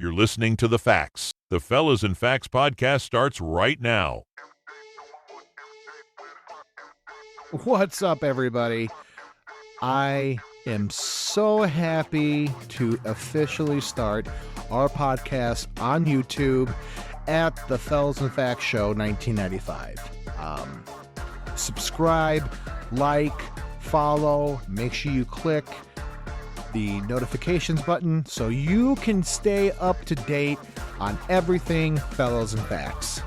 You're listening to The Facts. The Fellas and Facts podcast starts right now. What's up, everybody? I am so happy to officially start our podcast on YouTube at the Fellas and Facts Show 1995. Subscribe, like, follow, make sure you click the notifications button so you can stay up to date on everything Fellas and Facts.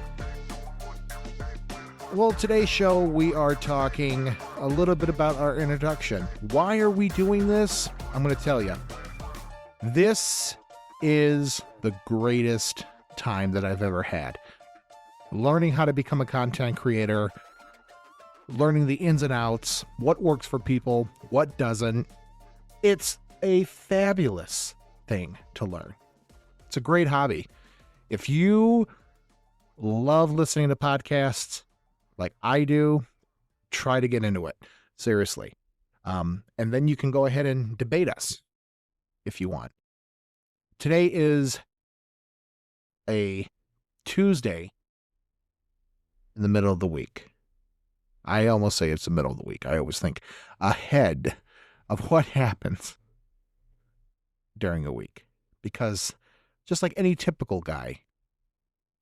Well, today's show, we are talking a little bit about our introduction. Why are we doing this? I'm going to tell you. This is the greatest time that I've ever had. Learning how to become a content creator, learning the ins and outs, what works for people, what doesn't. It's a fabulous thing to learn. It's a great hobby. If you love listening to podcasts like I do, try to get into it. Seriously. And then you can go ahead and debate us if you want. Today is a Tuesday in the middle of the week. I almost say it's the middle of the week. I always think ahead of what happens during a week. Because just like any typical guy,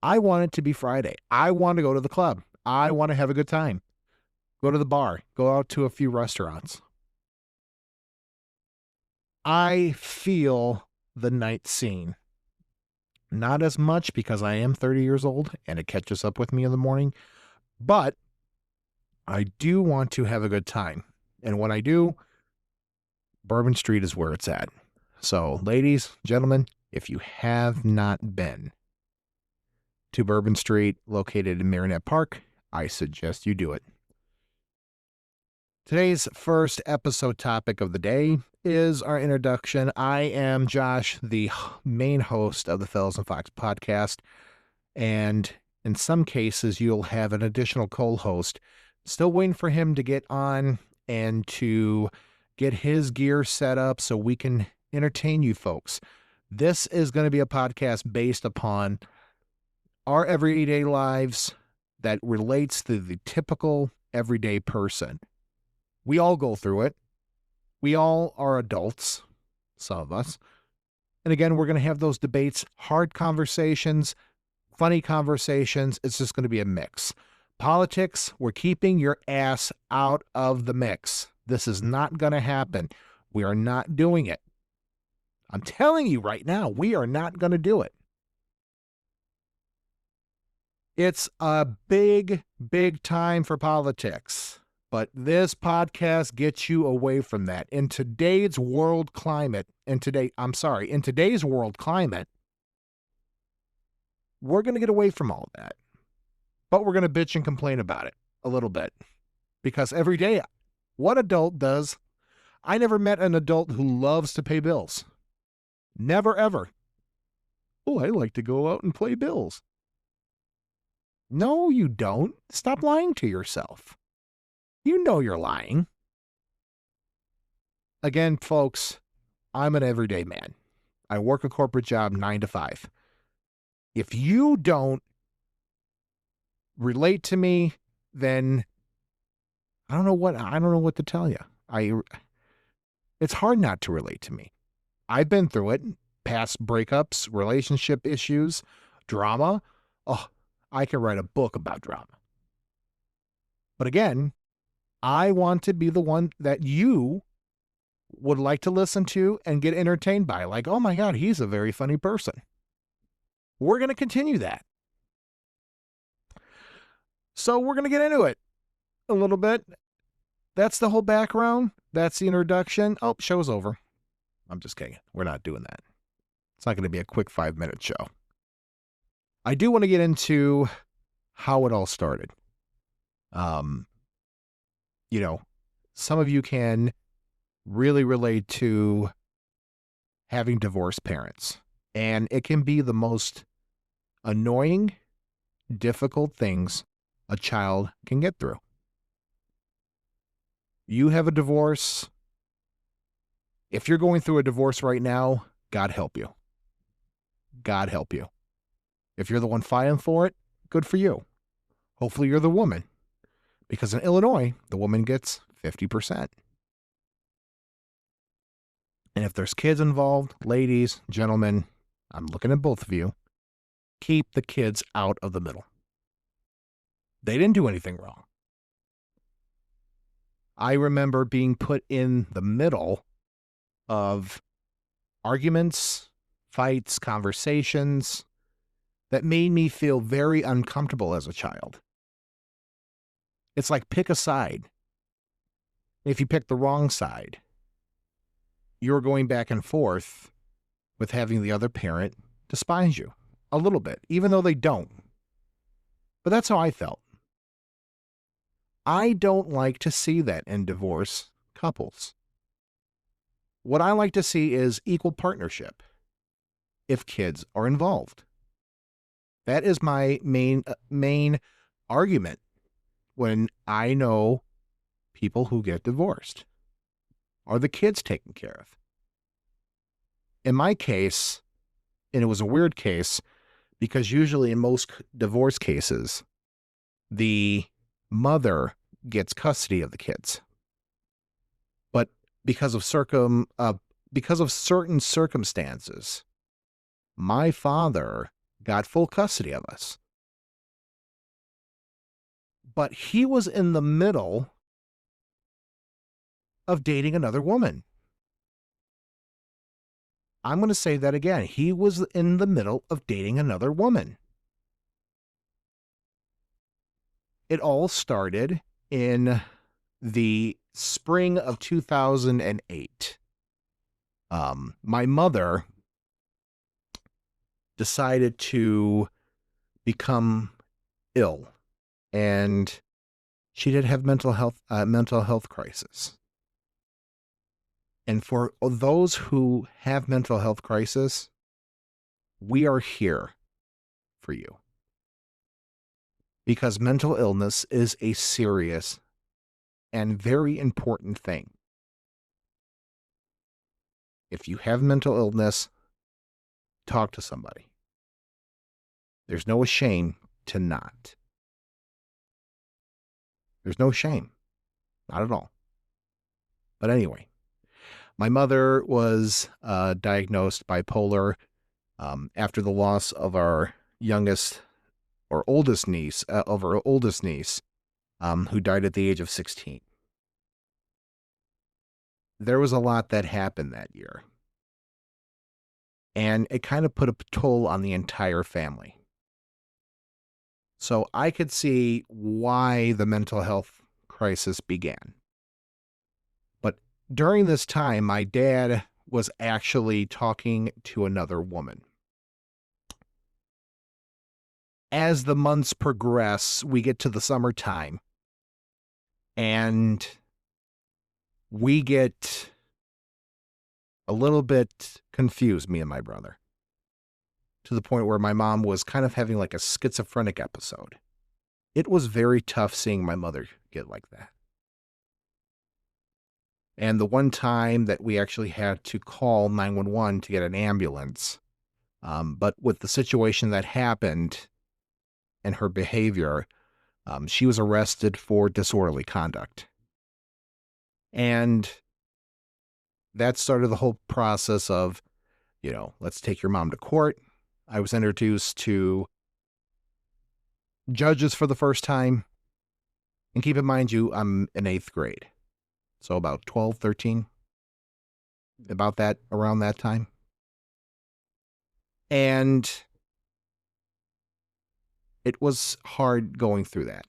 I want it to be Friday. I want to go to the club. I want to have a good time. Go to the bar. Go out to a few restaurants. I feel the night scene. Not as much because I am 30 years old and it catches up with me in the morning. But I do want to have a good time. And when I do, Bourbon Street is where it's at. So, ladies, gentlemen, if you have not been to Bourbon Street, located in Marinette Park, I suggest you do it. Today's first episode topic of the day is our introduction. I am Josh, the main host of the Fellas and Facts podcast, and in some cases, you'll have an additional co-host. Still waiting for him to get on and to get his gear set up so we can entertain you folks. This is going to be a podcast based upon our everyday lives that relates to the typical everyday person. We all go through it. We all are adults, some of us. And again, we're going to have those debates, hard conversations, funny conversations. It's just going to be a mix. Politics, we're keeping your ass out of the mix. This is not going to happen. We are not doing it. I'm telling you right now, we are not going to do it. It's a big, big time for politics, but this podcast gets you away from that. In today's world climate, we're going to get away from all that, but we're going to bitch and complain about it a little bit because every day, what adult does? I never met an adult who loves to pay bills. Never, ever. Oh, I like to go out and play bills. No, you don't. Stop lying to yourself. You know you're lying. Again, folks, I'm an everyday man. I work a corporate job 9 to 5. If you don't relate to me, then I don't know what to tell you. It's hard not to relate to me. I've been through it. Past breakups, relationship issues, drama. Oh, I can write a book about drama. But again, I want to be the one that you would like to listen to and get entertained by. Like, oh my God, he's a very funny person. We're going to continue that. So we're going to get into it a little bit. That's the whole background. That's the introduction. Oh, show's over. I'm just kidding. We're not doing that. It's not going to be a quick 5-minute show. I do want to get into how it all started. Some of you can really relate to having divorced parents, and it can be the most annoying, difficult things a child can get through. You have a divorce. If you're going through a divorce right now, God help you. God help you. If you're the one fighting for it, good for you. Hopefully you're the woman. Because in Illinois, the woman gets 50%. And if there's kids involved, ladies, gentlemen, I'm looking at both of you, keep the kids out of the middle. They didn't do anything wrong. I remember being put in the middle of arguments, fights, conversations that made me feel very uncomfortable as a child. It's like pick a side. If you pick the wrong side, you're going back and forth with having the other parent despise you a little bit, even though they don't. But that's how I felt. I don't like to see that in divorce couples. What I like to see is equal partnership if kids are involved. That is my main argument when I know people who get divorced. Are the kids taken care of? In my case, and it was a weird case, because usually in most divorce cases, the mother gets custody of the kids. But because of certain circumstances, my father got full custody of us. But he was in the middle of dating another woman. I'm going to say that again. He was in the middle of dating another woman. It all started in the spring of 2008. My mother decided to become ill, and she did have mental health crisis. And for those who have mental health crisis, we are here for you. Because mental illness is a serious and very important thing. If you have mental illness, talk to somebody. There's no shame to not. There's no shame. Not at all. But anyway, my mother was diagnosed bipolar after the loss of our oldest niece, who died at the age of 16. There was a lot that happened that year. And it kind of put a toll on the entire family. So I could see why the mental health crisis began. But during this time, my dad was actually talking to another woman. As the months progress, we get to the summertime, and we get a little bit confused, me and my brother, to the point where my mom was kind of having like a schizophrenic episode. It was very tough seeing my mother get like that. And the one time that we actually had to call 911 to get an ambulance, but with the situation that happened and her behavior, she was arrested for disorderly conduct. And that started the whole process of, let's take your mom to court. I was introduced to judges for the first time. And keep in mind, I'm in 8th grade. So about 12, 13, around that time. And it was hard going through that.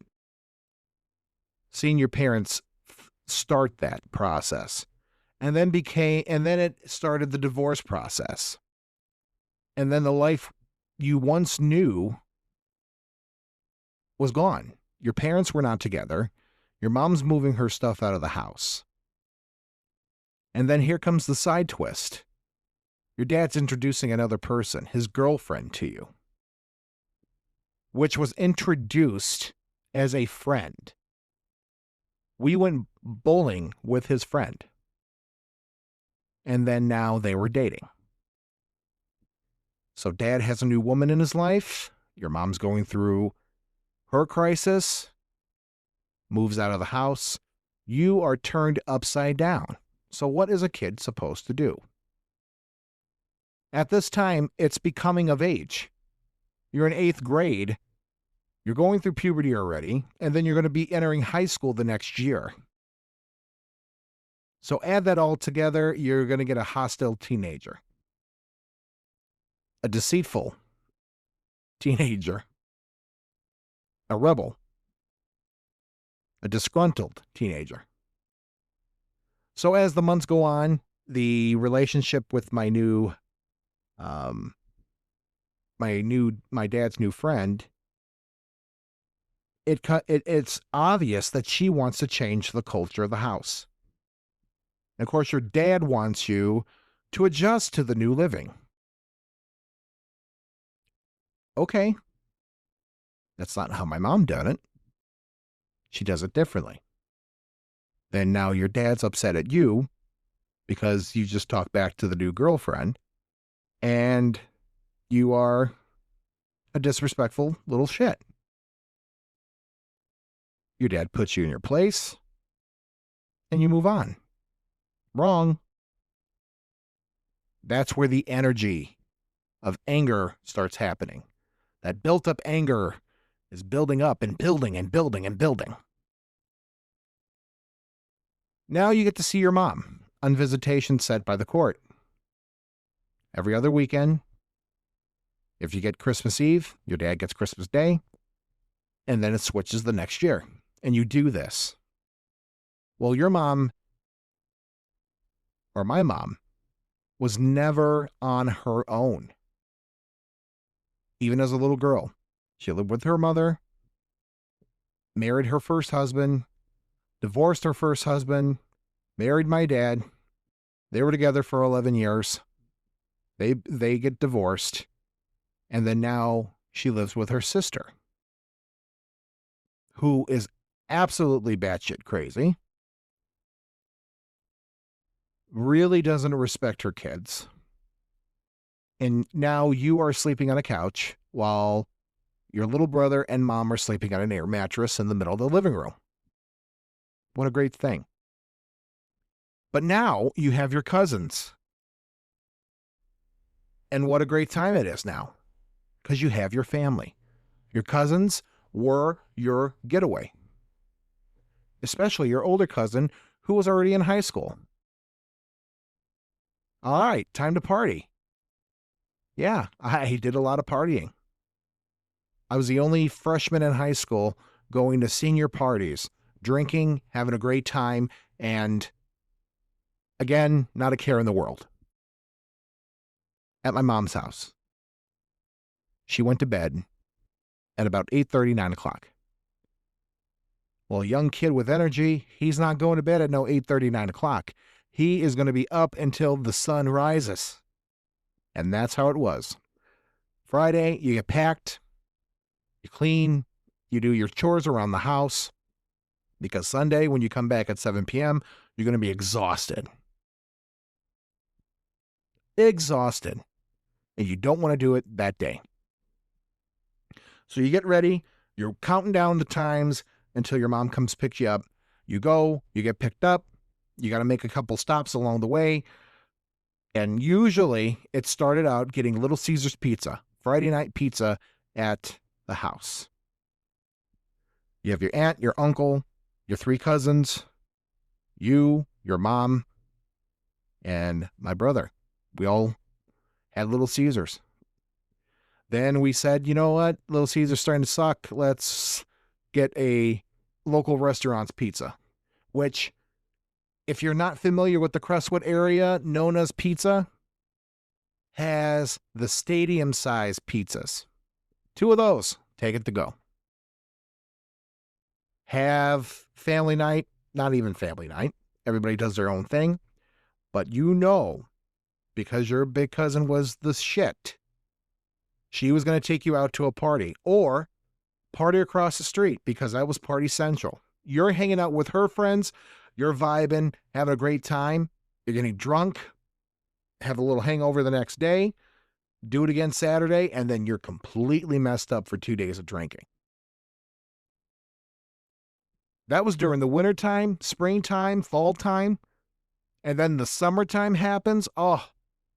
Seeing your parents start that process. And then it started the divorce process. And then the life you once knew was gone. Your parents were not together. Your mom's moving her stuff out of the house. And then here comes the side twist. Your dad's introducing another person, his girlfriend, to you, which was introduced as a friend. We went bowling with his friend. And then now they were dating. So dad has a new woman in his life. Your mom's going through her crisis, moves out of the house. You are turned upside down. So what is a kid supposed to do? At this time, it's becoming of age. You're in 8th grade. You're going through puberty already, and then you're going to be entering high school the next year. So add that all together, you're going to get a hostile teenager, a deceitful teenager, a rebel, a disgruntled teenager. So as the months go on, the relationship with my dad's new friend, it's obvious that she wants to change the culture of the house. And of course, your dad wants you to adjust to the new living. Okay. That's not how my mom done it. She does it differently. Then now your dad's upset at you because you just talked back to the new girlfriend and you are a disrespectful little shit. Your dad puts you in your place and you move on. Wrong. That's where the energy of anger starts happening. That built up anger is building up and building and building and building. Now you get to see your mom on visitation set by the court. Every other weekend. If you get Christmas Eve, your dad gets Christmas Day. And then it switches the next year. And you do this. Well, your mom, or my mom, was never on her own. Even as a little girl. She lived with her mother, married her first husband, divorced her first husband, married my dad. They were together for 11 years. They get divorced. And then now she lives with her sister, who is absolutely batshit crazy, really doesn't respect her kids. And now you are sleeping on a couch while your little brother and mom are sleeping on an air mattress in the middle of the living room. What a great thing. But now you have your cousins. And what a great time it is now. Because you have your family. Your cousins were your getaway. Especially your older cousin who was already in high school. All right, time to party. Yeah, I did a lot of partying. I was the only freshman in high school going to senior parties, drinking, having a great time, and again, not a care in the world. At my mom's house. She went to bed at about 8:30, 9 o'clock. Well, a young kid with energy, he's not going to bed at no 8:30, 9 o'clock. He is going to be up until the sun rises. And that's how it was. Friday, you get packed, you clean, you do your chores around the house, because Sunday, when you come back at 7 p.m., you're going to be exhausted. Exhausted. And you don't want to do it that day. So you get ready, you're counting down the times until your mom comes pick you up. You go, you get picked up, you got to make a couple stops along the way. And usually it started out getting Little Caesars pizza, Friday night pizza at the house. You have your aunt, your uncle, your 3 cousins, you, your mom, and my brother. We all had Little Caesars. Then we said, you know what? Little Caesars starting to suck. Let's get a local restaurant's pizza, which, if you're not familiar with the Crestwood area, Nona's Pizza has the stadium-size pizzas. 2 of those, take it to go. Have family night, not even family night. Everybody does their own thing. But you know, because your big cousin was the shit, she was going to take you out to a party or party across the street because that was Party Central. You're hanging out with her friends. You're vibing, having a great time. You're getting drunk, have a little hangover the next day. do it again Saturday, and then you're completely messed up for 2 days of drinking. That was during the wintertime, springtime, fall time, and then the summertime happens. Oh,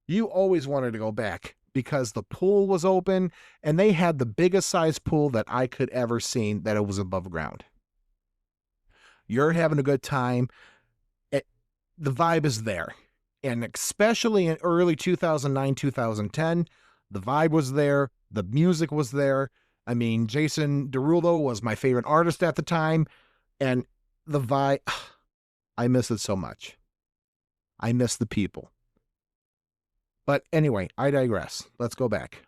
you always wanted to go back because the pool was open, and they had the biggest size pool that I could ever seen that it was above ground. You're having a good time. The vibe is there. And especially in early 2009, 2010, the vibe was there. The music was there. I mean, Jason Derulo was my favorite artist at the time. And the vibe, I miss it so much. I miss the people. But anyway, I digress. Let's go back.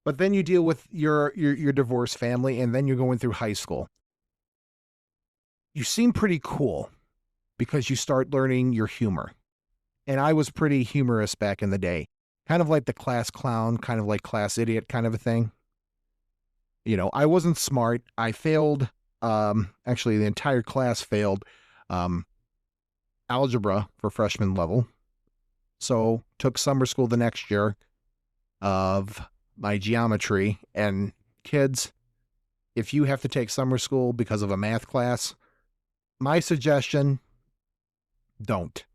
But then you deal with your divorced family, and then you're going through high school. You seem pretty cool because you start learning your humor. And I was pretty humorous back in the day. Kind of like the class clown, kind of like class idiot kind of a thing. You know, I wasn't smart. I failed, actually the entire class failed algebra for freshman level. So took summer school the next year of my geometry. And kids, if you have to take summer school because of a math class, my suggestion, don't.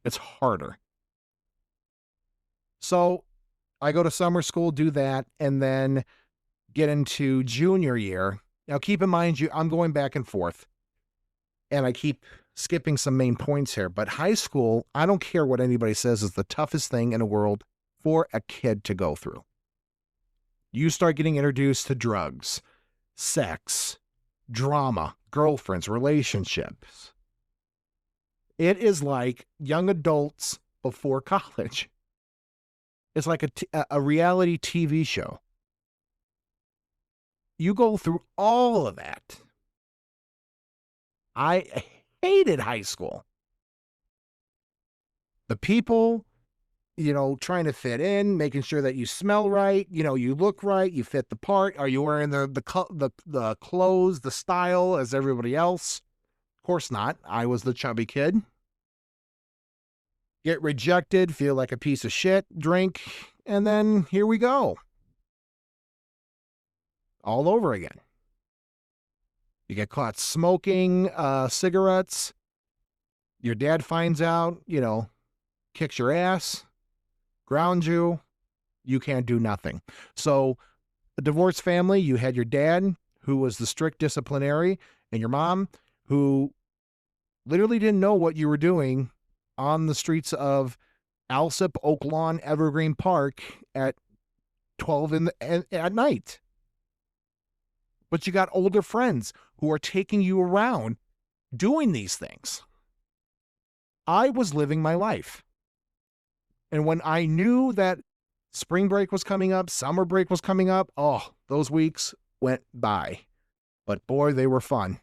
It's harder. So I go to summer school, do that, and then get into junior year. Now keep in mind, I'm going back and forth, and I keep skipping some main points here, but high school, I don't care what anybody says, is the toughest thing in the world for a kid to go through. You start getting introduced to drugs, sex, drama, girlfriends, relationships. It is like young adults before college. It's like a reality TV show. You go through all of that. I hated high school. The people, you know, trying to fit in, making sure that you smell right, you know, you look right, you fit the part. Are you wearing the clothes, the style as everybody else? Of course not. I was the chubby kid. Get rejected, feel like a piece of shit, drink, and then here we go. All over again. You get caught smoking cigarettes. Your dad finds out, you know, kicks your ass, grounds you. You can't do nothing. So, a divorced family, you had your dad, who was the strict disciplinary, and your mom, who literally didn't know what you were doing on the streets of Alsip, Oak Lawn, Evergreen Park at 12 at night. But you got older friends who are taking you around doing these things. I was living my life. And when I knew that spring break was coming up, summer break was coming up, oh, those weeks went by. But boy, they were fun.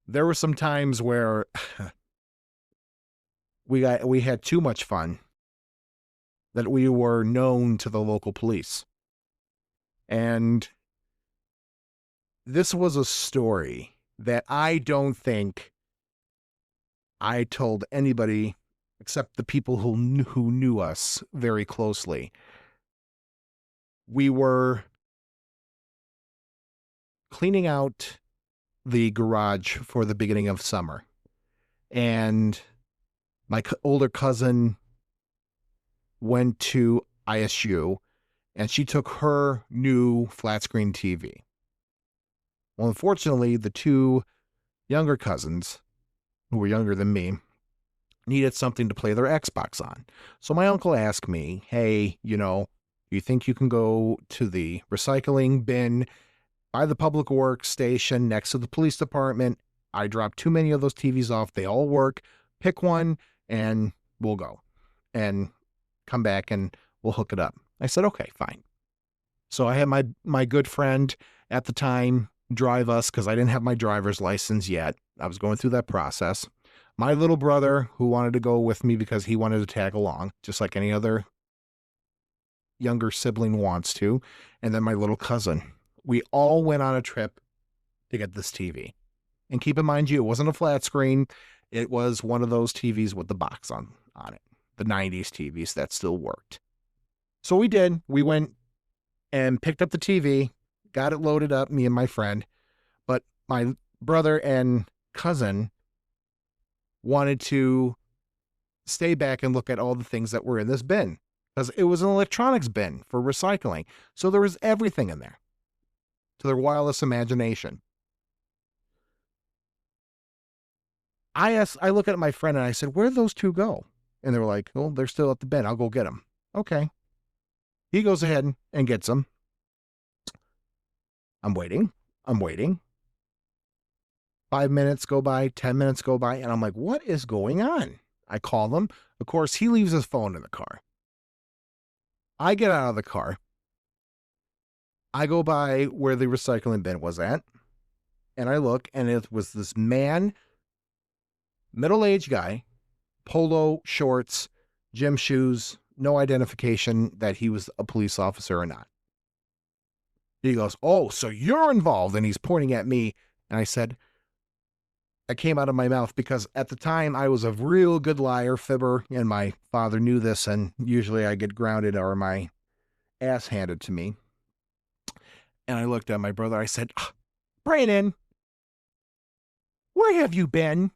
There were some times where we had too much fun that we were known to the local police. And this was a story that I don't think I told anybody except the people who knew us very closely. We were cleaning out the garage for the beginning of summer, and my older cousin went to ISU, and she took her new flat screen TV. Well, unfortunately, the two younger cousins, who were younger than me, needed something to play their Xbox on. So my uncle asked me, hey, you know, you think you can go to the recycling bin by the public works station next to the police department? I dropped too many of those TVs off. They all work. Pick one and we'll go and come back and we'll hook it up. I said, okay, fine. So I had my good friend at the time drive us because I didn't have my driver's license yet. I was going through that process. My little brother, who wanted to go with me because he wanted to tag along, just like any other younger sibling wants to. And then my little cousin. We all went on a trip to get this TV. And keep in mind, it wasn't a flat screen. It was one of those TVs with the box on it. the 90s TVs that still worked. So we did. We went and picked up the TV, got it loaded up, me and my friend. But my brother and cousin wanted to stay back and look at all the things that were in this bin, because it was an electronics bin for recycling. So there was everything in there to their wildest imagination. I look at my friend and I said, where'd those two go? And they were like, well, they're still at the bin. I'll go get them. Okay. He goes ahead and gets them. I'm waiting. 5 minutes go by, 10 minutes go by, and I'm like, what is going on? I call him. Of course, he leaves his phone in the car. I get out of the car. I go by where the recycling bin was at, and I look, and it was this man, middle-aged guy, polo shorts, gym shoes, no identification that he was a police officer or not. He goes, oh, so you're involved, and he's pointing at me, and I said, I came out of my mouth because at the time I was a real good liar, fibber, and my father knew this, and usually I get grounded or my ass handed to me. And I looked at my brother. I said, Brandon, where have you been?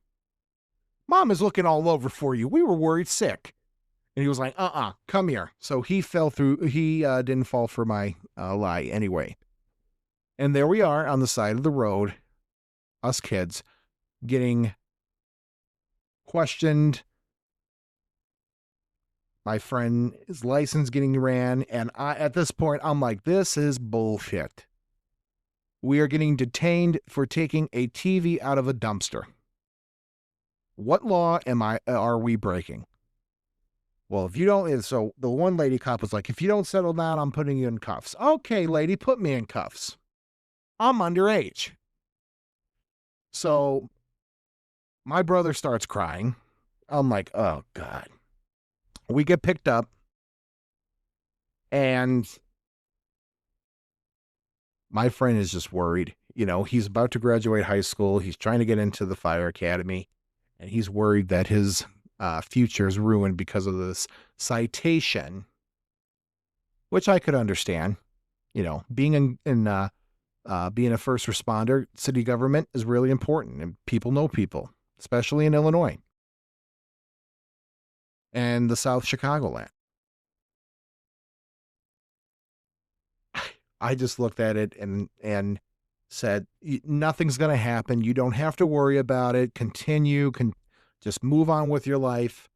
Mom is looking all over for you. We were worried sick. And he was like, come here. So he fell through. He didn't fall for my lie anyway. And there we are on the side of the road, us kids, getting questioned. My friend's license getting ran. And at this point, I'm like, this is bullshit. We are getting detained for taking a TV out of a dumpster. What law are we breaking? Well, if you don't, so the one lady cop was like, if you don't settle down, I'm putting you in cuffs. Okay, lady, put me in cuffs. I'm underage. So my brother starts crying. I'm like, oh, God. We get picked up, and my friend is just worried. You know, he's about to graduate high school. He's trying to get into the fire academy, and he's worried that his future is ruined because of this citation, which I could understand. You know, being being a first responder, city government is really important, and people know people, especially in Illinois and the South Chicagoland. I just looked at it and said, nothing's going to happen. You don't have to worry about it. Just move on with your life.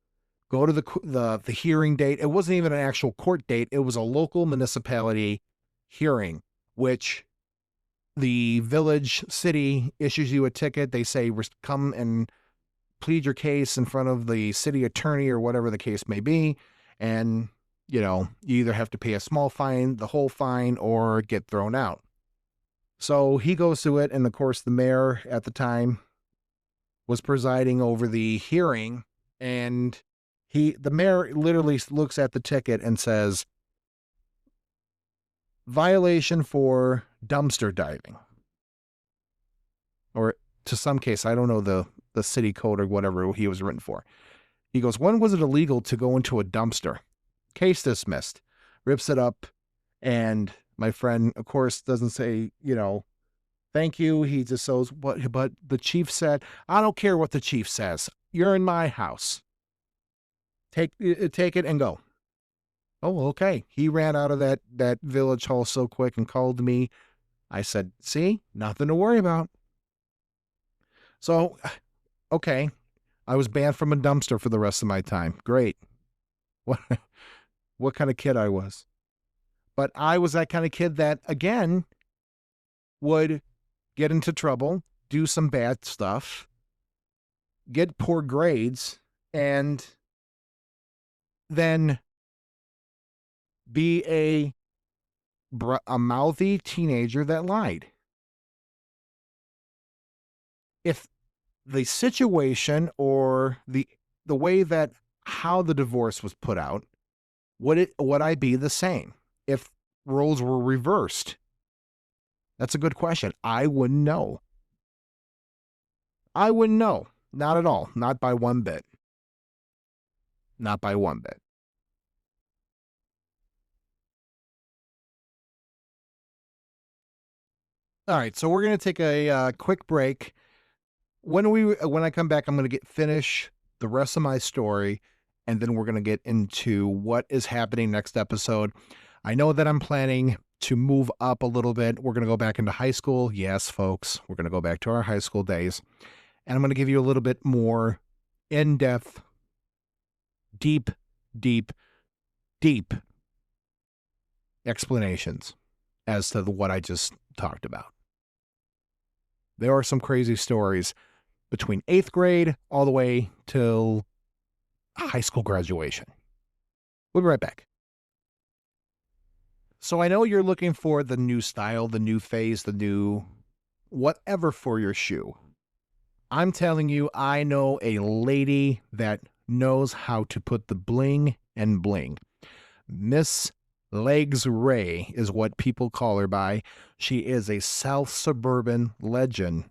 Go to the hearing date. It wasn't even an actual court date. It was a local municipality hearing, which the village city issues you a ticket. They say, come and plead your case in front of the city attorney or whatever the case may be. And, you know, you either have to pay a small fine, the whole fine, or get thrown out. So he goes to it. And of course, the mayor at the time was presiding over the hearing. And the mayor literally looks at the ticket and says, violation for dumpster diving. Or to some case, I don't know the city code or whatever he was written for. He goes, when was it illegal to go into a dumpster? Case dismissed. Rips it up. And my friend, of course, doesn't say, you know, thank you. He just says, but the chief said, I don't care what the chief says. You're in my house. Take it and go. Oh, okay. He ran out of that village hall so quick and called me. I said, see, nothing to worry about. So, okay. I was banned from a dumpster for the rest of my time. Great. What kind of kid I was. But I was that kind of kid that, again, would get into trouble, do some bad stuff, get poor grades, and then be a mouthy teenager that lied. If the situation or the way that how the divorce was put out, would I be the same if roles were reversed? That's a good question. I wouldn't know. I wouldn't know. Not at all. Not by one bit. Not by one bit. All right, so we're going to take a quick break. When I come back, I'm going to finish the rest of my story, and then we're going to get into what is happening next episode. I know that I'm planning to move up a little bit. We're going to go back into high school. Yes, folks, we're going to go back to our high school days, and I'm going to give you a little bit more in-depth, deep explanations as to what I just talked about. There are some crazy stories between 8th grade all the way till high school graduation. We'll be right back. So I know you're looking for the new style, the new phase, the new whatever for your shoe. I'm telling you, I know a lady that knows how to put the bling and bling. Miss Legs Ray is what people call her by. She is a South Suburban legend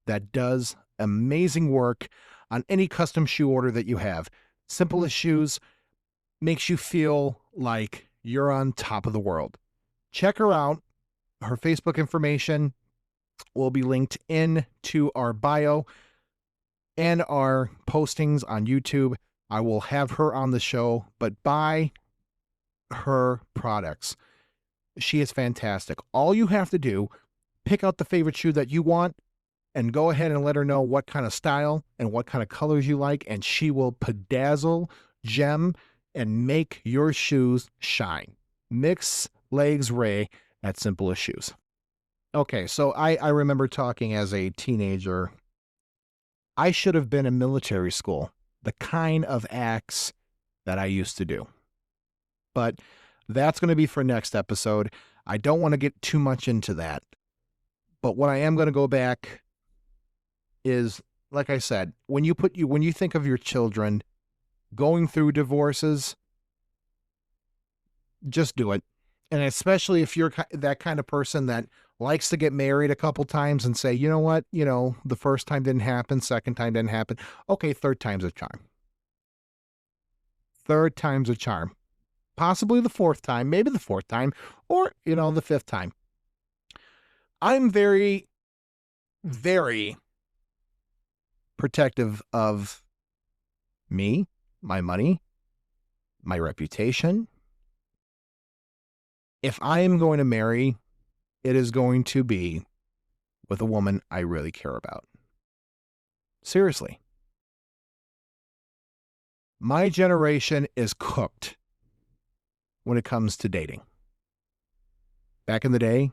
that does amazing work on any custom shoe order that you have. Simple as shoes, makes you feel like you're on top of the world. Check her out. Her Facebook information will be linked into our bio and our postings on YouTube. I will have her on the show, but buy her products. She is fantastic. All you have to do, pick out the favorite shoe that you want and go ahead and let her know what kind of style and what kind of colors you like, and she will bedazzle, gem, and make your shoes shine. Miss Legs Ray at Simple as Shoes. Okay, so I remember talking as a teenager. I should have been in military school, the kind of acts that I used to do. But that's going to be for next episode. I don't want to get too much into that. But what I am going to go back is, like I said, when you think of your children going through divorces, just do it. And especially if you're that kind of person that likes to get married a couple times and say, you know what, the first time didn't happen, second time didn't happen. Okay, third time's a charm. Third time's a charm. Possibly the fourth time, maybe the fourth time, or, the fifth time. I'm very, very protective of me, my money, my reputation. If I am going to marry, it is going to be with a woman I really care about. Seriously. My generation is cooked when it comes to dating. Back in the day,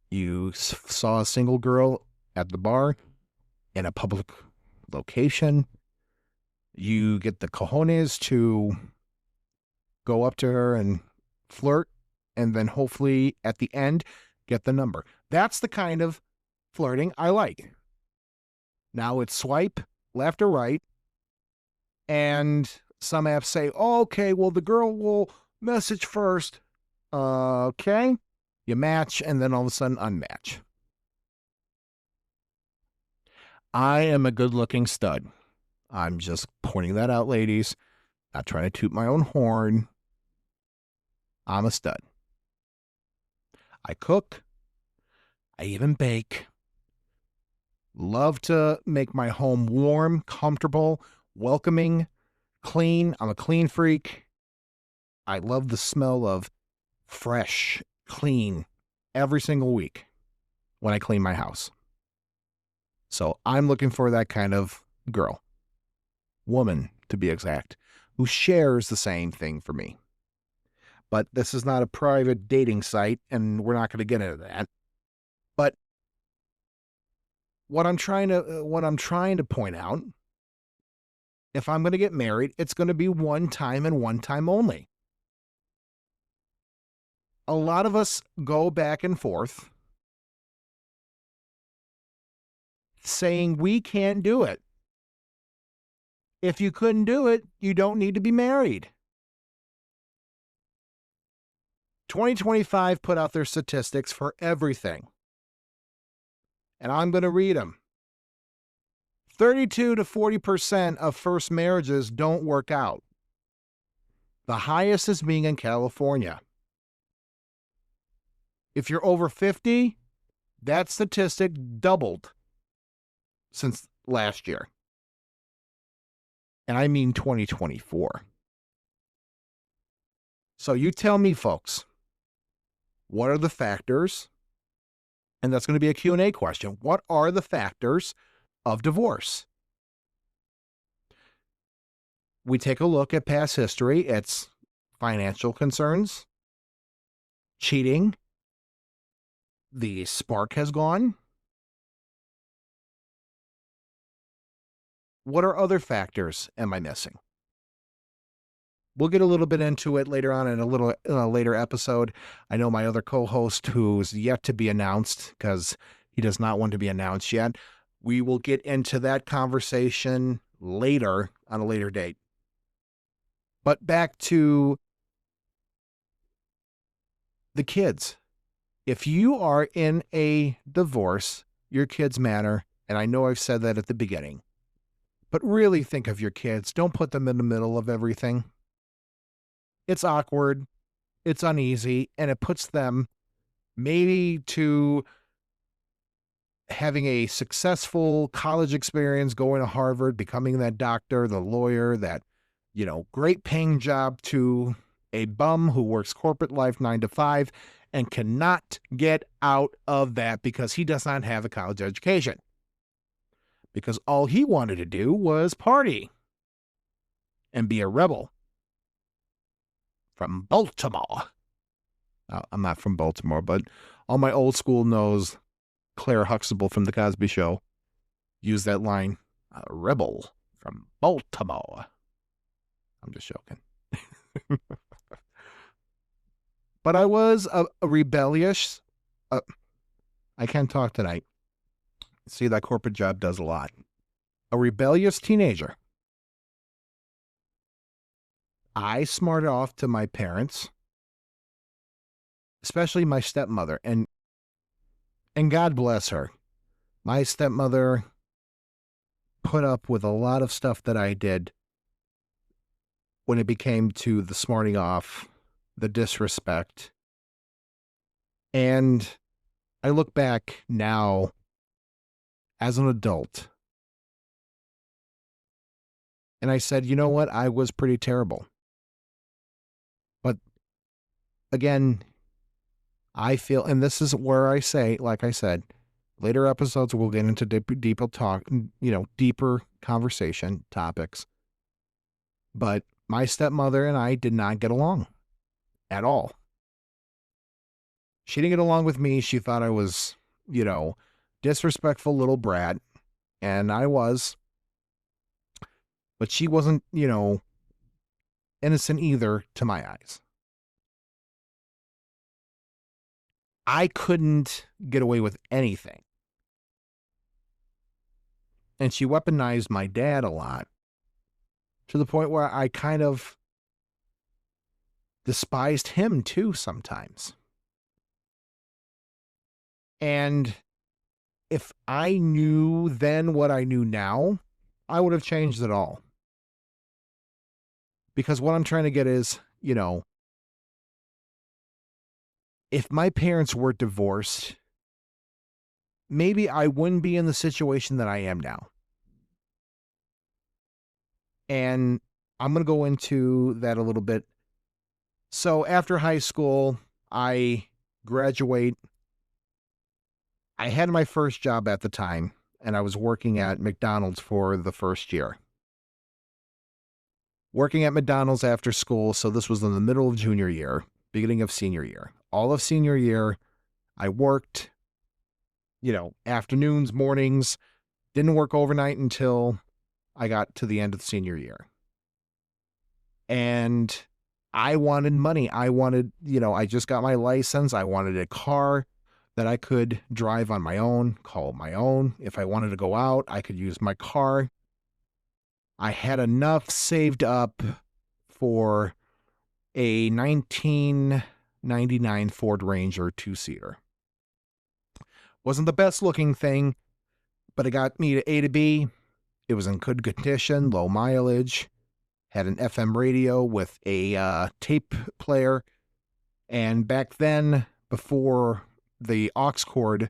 you saw a single girl at the bar in a public location. You get the cojones to go up to her and flirt, and then hopefully at the end, get the number. That's the kind of flirting I like. Now it's swipe left or right, and some apps say, oh, okay, well, the girl will message first. Okay. You match, and then all of a sudden unmatch. I am a good-looking stud. I'm just pointing that out, ladies. Not trying to toot my own horn. I'm a stud. I cook. I even bake. Love to make my home warm, comfortable, welcoming, clean. I'm a clean freak. I love the smell of fresh, clean every single week when I clean my house. So I'm looking for that kind of girl, woman to be exact, who shares the same thing for me. But this is not a private dating site, and we're not going to get into that. But what I'm trying to point out, if I'm going to get married, it's going to be one time and one time only. A lot of us go back and forth saying we can't do it. If you couldn't do it, you don't need to be married. 2025 put out their statistics for everything. And I'm going to read them. 32 to 40% of first marriages don't work out. The highest is being in California. If you're over 50, that statistic doubled since last year. And I mean 2024. So you tell me, folks, what are the factors? And that's going to be a Q&A question. What are the factors of divorce? We take a look at past history. It's financial concerns, cheating, the spark has gone. What are other factors am I missing? We'll get a little bit into it later on in a later episode. I know my other co-host, who's yet to be announced because he does not want to be announced yet. We will get into that conversation later on a later date. But back to the kids. If you are in a divorce, your kids matter. And I know I've said that at the beginning. But really think of your kids. Don't put them in the middle of everything. It's awkward, it's uneasy, and it puts them maybe to having a successful college experience, going to Harvard, becoming that doctor, the lawyer, that, great paying job, to a bum who works corporate life 9 to 5 and cannot get out of that because he does not have a college education. Because all he wanted to do was party and be a rebel. From Baltimore. I'm not from Baltimore, but all my old school knows Claire Huxtable from The Cosby Show used that line, a rebel from Baltimore. I'm just joking. But I was a rebellious, I can't talk tonight. See, that corporate job does a lot. A rebellious teenager. I smarted off to my parents, especially my stepmother, and God bless her. My stepmother put up with a lot of stuff that I did when it became to the smarting off, the disrespect. And I look back now as an adult, and I said, you know what? I was pretty terrible. But again, I feel, and this is where I say, like I said, later episodes we'll get into deeper talk, deeper conversation topics. But my stepmother and I did not get along at all. She didn't get along with me. She thought I was, disrespectful little brat, and I was. But she wasn't, innocent either to my eyes. I couldn't get away with anything. And she weaponized my dad a lot, to the point where I kind of despised him too sometimes. And if I knew then what I knew now, I would have changed it all. Because what I'm trying to get is, if my parents were divorced, maybe I wouldn't be in the situation that I am now. And I'm going to go into that a little bit. So after high school, I graduate. I had my first job at the time, and I was working at McDonald's for the first year. Working at McDonald's after school, so this was in the middle of junior year, beginning of senior year. All of senior year, I worked, afternoons, mornings, didn't work overnight until I got to the end of the senior year. And I wanted money. I wanted, I just got my license. I wanted a car that I could drive on my own, call my own. If I wanted to go out, I could use my car. I had enough saved up for a 1999 Ford Ranger 2-seater. Wasn't the best looking thing, but it got me to A to B. It was in good condition, low mileage, had an FM radio with a tape player. And back then, before the aux cord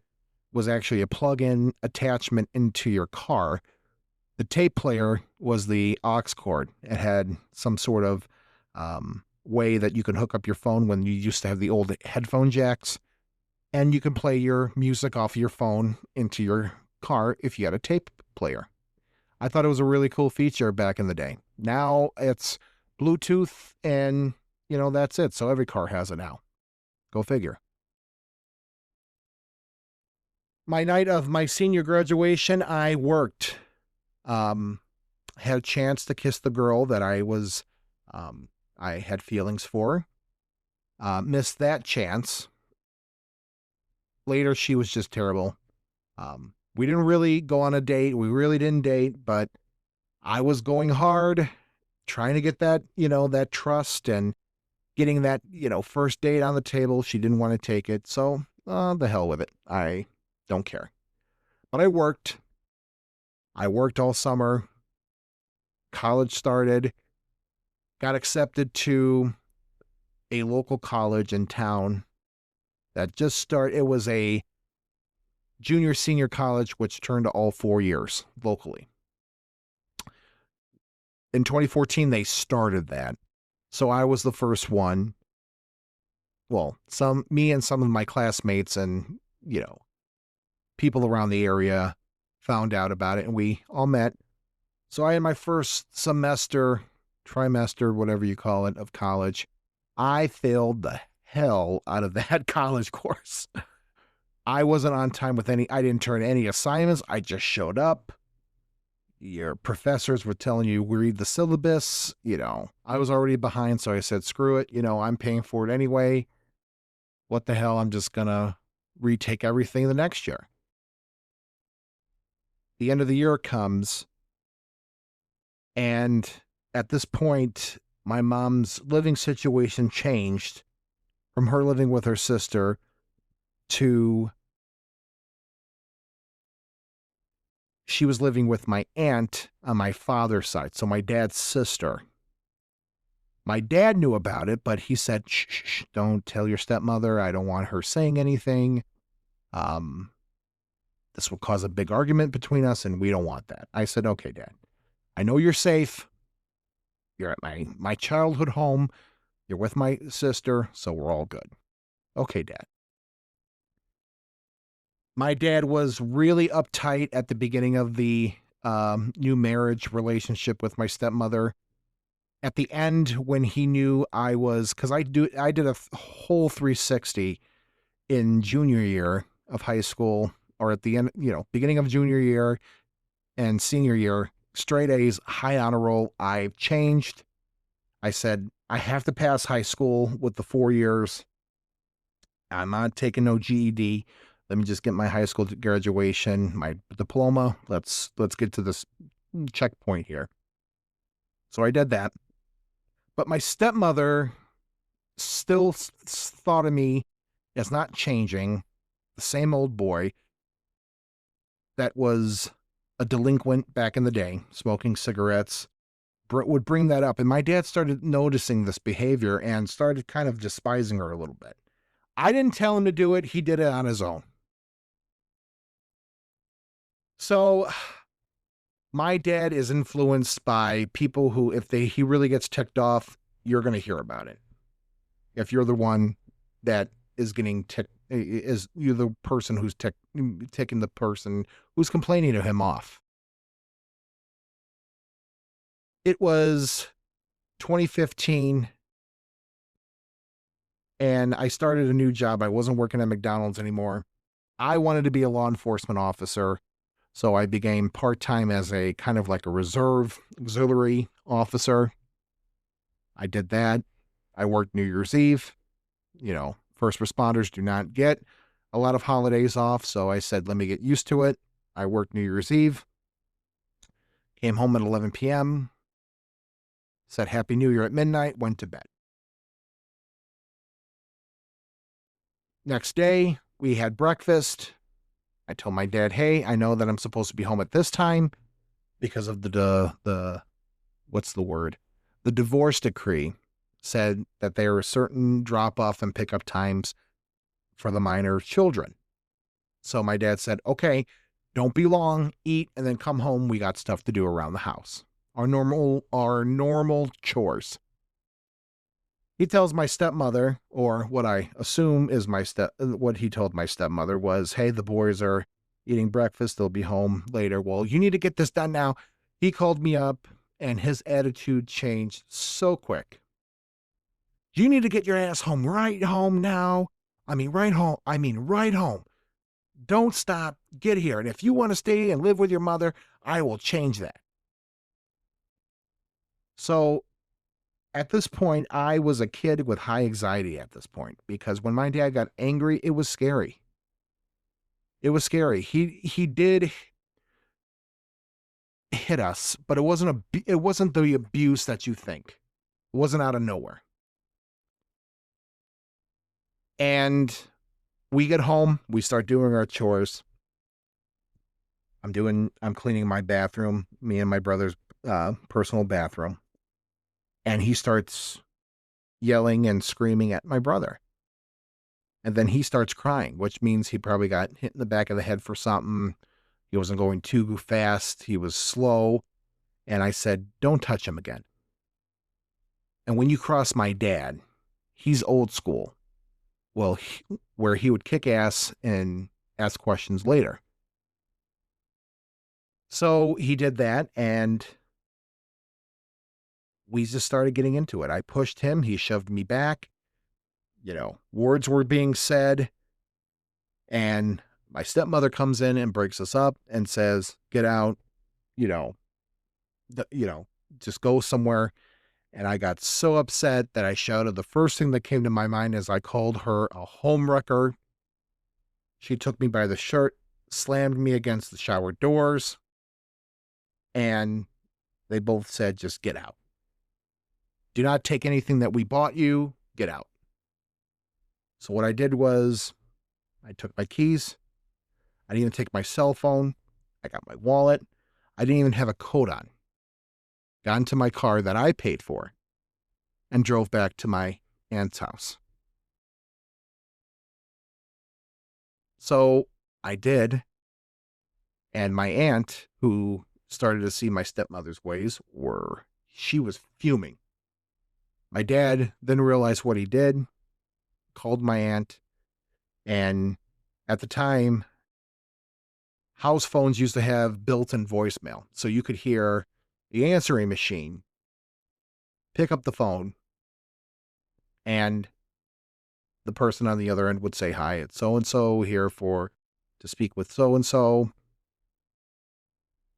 was actually a plug-in attachment into your car, the tape player was the aux cord. It had some sort of way that you can hook up your phone when you used to have the old headphone jacks, and you can play your music off your phone into your car if you had a tape player. I thought it was a really cool feature back in the day. Now it's Bluetooth and, that's it. So every car has it now. Go figure. My night of my senior graduation, I worked. Had a chance to kiss the girl that I had feelings for. Missed that chance. Later, she was just terrible. We didn't really go on a date. We really didn't date, but I was going hard, trying to get that, that trust and getting that, first date on the table. She didn't want to take it. So, the hell with it. I don't care. But I worked. I worked all summer. College started. Got accepted to a local college in town that just started. It was a junior senior college, which turned to all 4 years locally. In 2014, they started that. So I was the first one. Well, me and some of my classmates and, people around the area found out about it and we all met. So I had my first trimester, whatever you call it, of college. I failed the hell out of that college course. I wasn't on time with I didn't turn any assignments. I just showed up. Your professors were telling you, read the syllabus. I was already behind. So I said, screw it. I'm paying for it anyway. What the hell? I'm just going to retake everything the next year. The end of the year comes. And at this point, my mom's living situation changed from her living with her sister to she was living with my aunt on my father's side, so my dad's sister. My dad knew about it, but he said, shh, don't tell your stepmother. I don't want her saying anything. This will cause a big argument between us, and we don't want that. I said, okay, Dad. I know you're safe. You're at my childhood home. You're with my sister, so we're all good. Okay, Dad. My dad was really uptight at the beginning of the new marriage relationship with my stepmother. At the end, when he knew because I did a whole 360 in junior year of high school, or at the end, beginning of junior year and senior year, straight A's, high honor roll. I've changed. I said, I have to pass high school with the 4 years. I'm not taking no GED. Let me just get my high school graduation, my diploma. Let's get to this checkpoint here. So I did that. But my stepmother still thought of me as not changing, the same old boy that was a delinquent back in the day, smoking cigarettes, would bring that up. And my dad started noticing this behavior and started kind of despising her a little bit. I didn't tell him to do it. He did it on his own. So my dad is influenced by people who, if he really gets ticked off, you're going to hear about it. If you're the one that is getting ticked, you're the person who's ticking the person who's complaining to him off. It was 2015, and I started a new job. I wasn't working at McDonald's anymore. I wanted to be a law enforcement officer, so I became part-time as a kind of like a reserve auxiliary officer. I did that. I worked New Year's Eve. First responders do not get a lot of holidays off, so I said, let me get used to it. I worked New Year's Eve. Came home at 11 p.m., said Happy New Year at midnight, went to bed. Next day, we had breakfast. I told my dad, hey, I know that I'm supposed to be home at this time. because of the what's the word? The divorce decree said that there were certain drop off and pickup times for the minor children. So my dad said, okay, don't be long, eat, and then come home. We got stuff to do around the house. Our normal chores. He tells my stepmother, or what I assume is what he told my stepmother was, hey, the boys are eating breakfast. They'll be home later. Well, you need to get this done now. He called me up and his attitude changed so quick. You need to get your ass right home now. Right home. Don't stop. Get here. And if you want to stay and live with your mother, I will change that. So at this point, I was a kid with high anxiety at this point, because when my dad got angry, it was scary. It was scary. He did hit us, but it wasn't the abuse that you think. It wasn't out of nowhere. And we get home, we start doing our chores. I'm cleaning my bathroom, me and my brother's personal bathroom. And he starts yelling and screaming at my brother. And then he starts crying, which means he probably got hit in the back of the head for something. He wasn't going too fast. He was slow. And I said, don't touch him again. And when you cross my dad, he's old school. Well, where he would kick ass and ask questions later. So he did that, and we just started getting into it. I pushed him. He shoved me back. Words were being said. And my stepmother comes in and breaks us up and says, get out, just go somewhere. And I got so upset that I shouted. The first thing that came to my mind is I called her a homewrecker. She took me by the shirt, slammed me against the shower doors, and they both said, just get out. Do not take anything that we bought you. Get out. So what I did was I took my keys. I didn't even take my cell phone. I got my wallet. I didn't even have a coat on. Got into my car that I paid for and drove back to my aunt's house. So I did. And my aunt, who started to see my stepmother's ways, she was fuming. My dad then realized what he did, called my aunt, and at the time, house phones used to have built-in voicemail. So you could hear the answering machine pick up the phone, and the person on the other end would say, hi, it's so-and-so here to speak with so-and-so.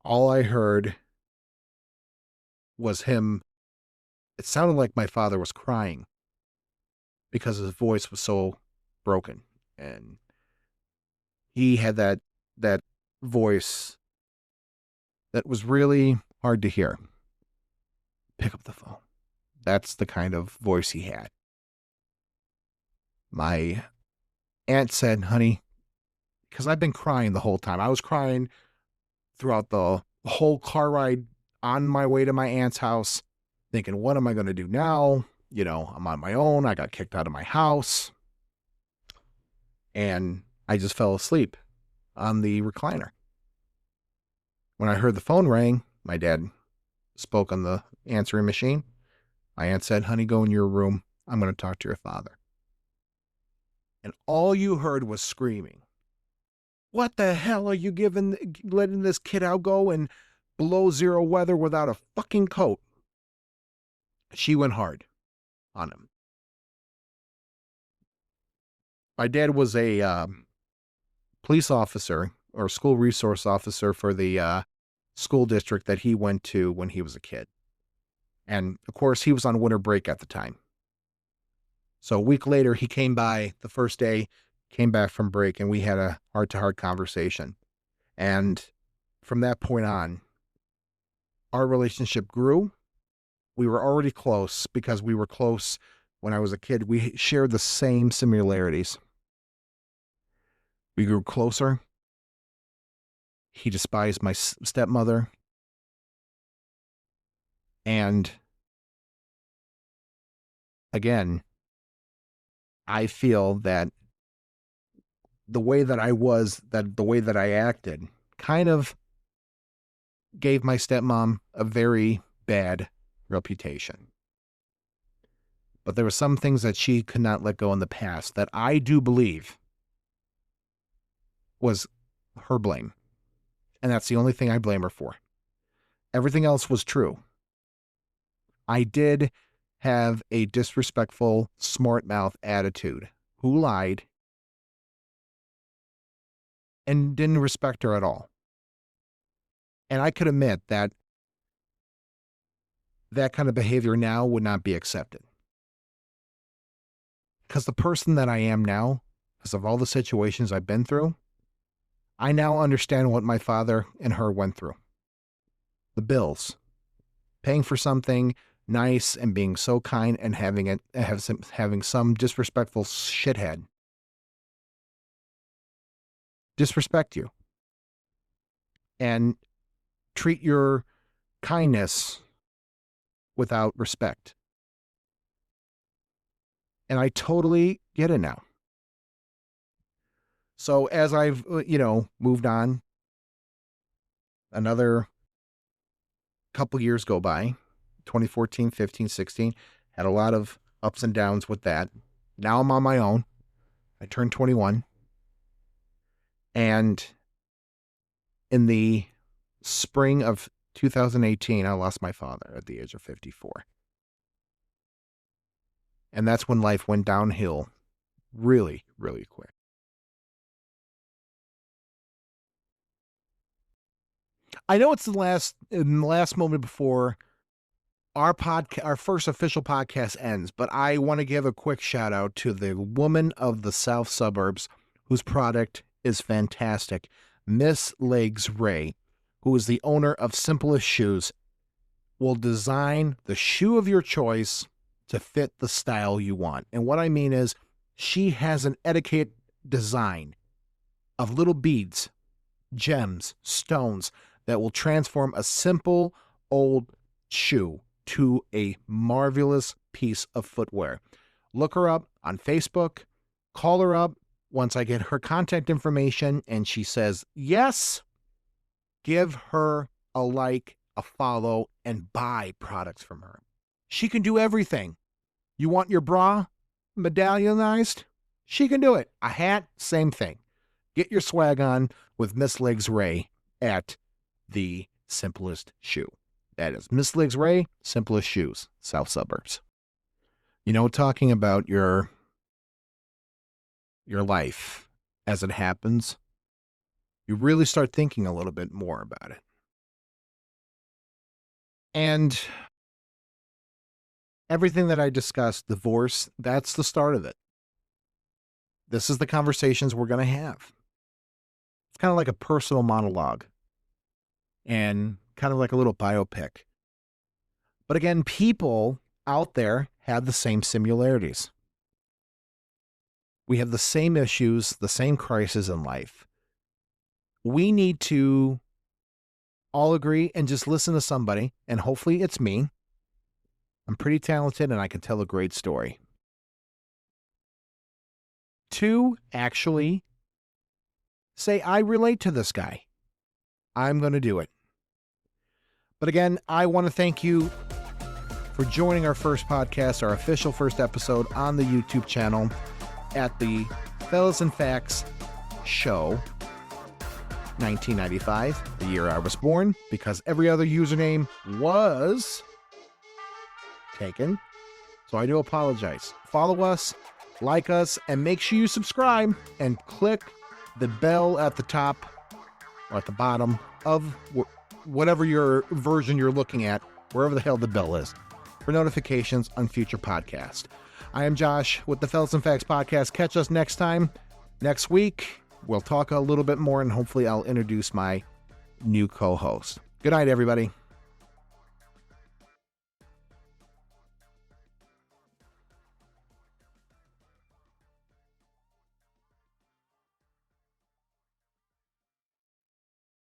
All I heard was him. It sounded like my father was crying because his voice was so broken. And he had that voice that was really hard to hear. Pick up the phone. That's the kind of voice he had. My aunt said, honey, because I've been crying the whole time. I was crying throughout the whole car ride on my way to my aunt's house, thinking, what am I going to do now? I'm on my own. I got kicked out of my house. And I just fell asleep on the recliner. When I heard the phone ring, my dad spoke on the answering machine. My aunt said, honey, go in your room. I'm going to talk to your father. And all you heard was screaming. What the hell are you letting this kid out go in below zero weather without a fucking coat? She went hard on him. My dad was a police officer or school resource officer for the school district that he went to when he was a kid. And of course, he was on winter break at the time. So a week later, he came by the first day, came back from break, and we had a heart-to-heart conversation. And from that point on, our relationship grew. We were already close because we were close when I was a kid. We shared the same similarities. We grew closer. He despised my stepmother. And again, I feel that the way that the way that I acted kind of gave my stepmom a very bad reputation. But there were some things that she could not let go in the past that I do believe was her blame. And that's the only thing I blame her for. Everything else was true. I did have a disrespectful, smart mouth attitude who lied and didn't respect her at all. And I could admit that that kind of behavior now would not be accepted. Because the person that I am now, because of all the situations I've been through, I now understand what my father and her went through. The bills, paying for something nice and being so kind and having some disrespectful shithead disrespect you and treat your kindness without respect. And I totally get it now. So as I've, moved on, another couple years go by, 2014, 15, 16, had a lot of ups and downs with that. Now I'm on my own. I turned 21. And in the spring of 2018, I lost my father at the age of 54. And that's when life went downhill really, really quick. I know it's the last moment before our first official podcast ends, but I want to give a quick shout out to the woman of the South Suburbs whose product is fantastic, Miss Legs Ray, who is the owner of Simplest Shoes, will design the shoe of your choice to fit the style you want. And what I mean is she has an etiquette design of little beads, gems, stones that will transform a simple old shoe to a marvelous piece of footwear. Look her up on Facebook, call her up once I get her contact information and she says yes, give her a like, a follow, and buy products from her. She can do everything. You want your bra medallionized? She can do it. A hat, same thing. Get your swag on with Miss Legs Ray at the Simplest Shoe. That is Miss Legs Ray, Simplest Shoes, South Suburbs. Talking about your life as it happens, you really start thinking a little bit more about it. And everything that I discussed, divorce, that's the start of it. This is the conversations we're going to have. It's kind of like a personal monologue and kind of like a little biopic. But again, people out there have the same similarities. We have the same issues, the same crises in life. We need to all agree and just listen to somebody, and hopefully it's me. I'm pretty talented and I can tell a great story. 2, actually say, I relate to this guy. I'm going to do it. But again, I want to thank you for joining our first podcast, our official first episode on the YouTube channel at the Fellas and Facts Show 1995, the year I was born, because every other username was taken. So I do apologize. Follow us, like us, and make sure you subscribe and click the bell at the top or at the bottom of whatever your version you're looking at, wherever the hell the bell is, for notifications on future podcasts. I am Josh with the Fellas and Facts Podcast. Catch us next time. Next week, we'll talk a little bit more, and hopefully I'll introduce my new co-host. Good night, everybody.